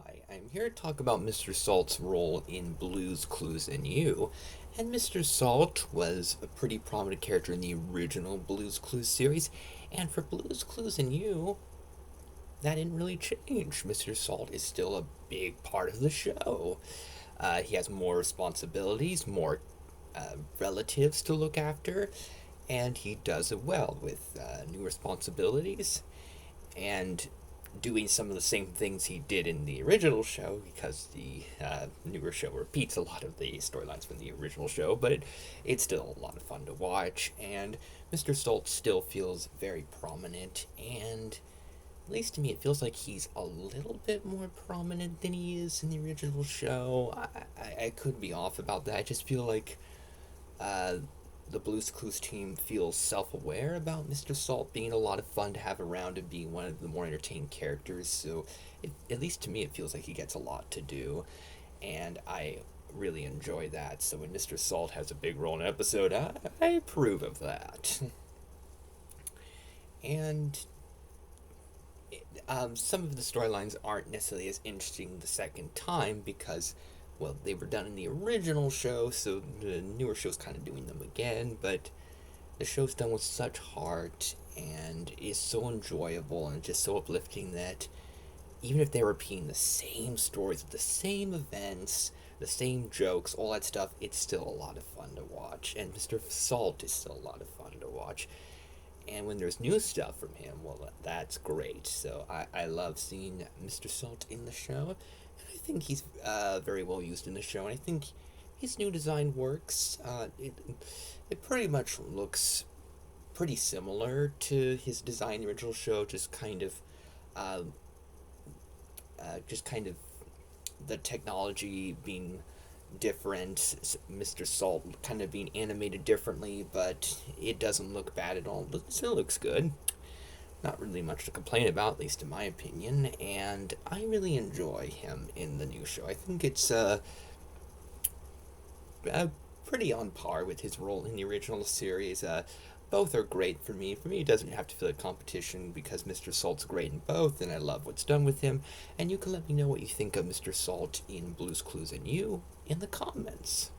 Hi, I'm here to talk about Mr. Salt's role in Blue's Clues and You. And Mr. Salt was a pretty prominent character in the original Blue's Clues series, and for Blue's Clues and You, that didn't really change. Mr. Salt is still a big part of the show. He has more responsibilities, more relatives to look after, and he does it well with new responsibilities and doing some of the same things he did in the original show because the newer show repeats a lot of the storylines from the original show, but it's still a lot of fun to watch. And Mr. Salt still feels very prominent, and at least to me, it feels like he's a little bit more prominent than he is in the original show. I could be off about that. I just feel like uh, the Blues Clues team feels self aware about Mr. Salt being a lot of fun to have around and being one of the more entertaining characters. So, at least to me, it feels like he gets a lot to do. And I really enjoy that. So, when Mr. Salt has a big role in an episode, I approve of that. And some of the storylines aren't necessarily as interesting the second time because, well, they were done in the original show, so the newer show's kind of doing them again, but the show's done with such heart and is so enjoyable and just so uplifting that even if they're repeating the same stories, the same events, the same jokes, all that stuff, it's still a lot of fun to watch. And Mr. Salt is still a lot of fun to watch. And when there's new stuff from him, well, that's great. So I love seeing Mr. Salt in the show. And I think he's very well used in the show. And I think his new design works. It pretty much looks pretty similar to his design in the original show, uh, just kind of the technology being different, Mr. Salt kind of being animated differently, but it doesn't look bad at all. It still looks good. Not really much to complain about, at least in my opinion, and I really enjoy him in the new show. I think it's pretty on par with his role in the original series. Both are great for me. For me, it doesn't have to feel like competition because Mr. Salt's great in both, and I love what's done with him. And you can let me know what you think of Mr. Salt in Blue's Clues and You in the comments.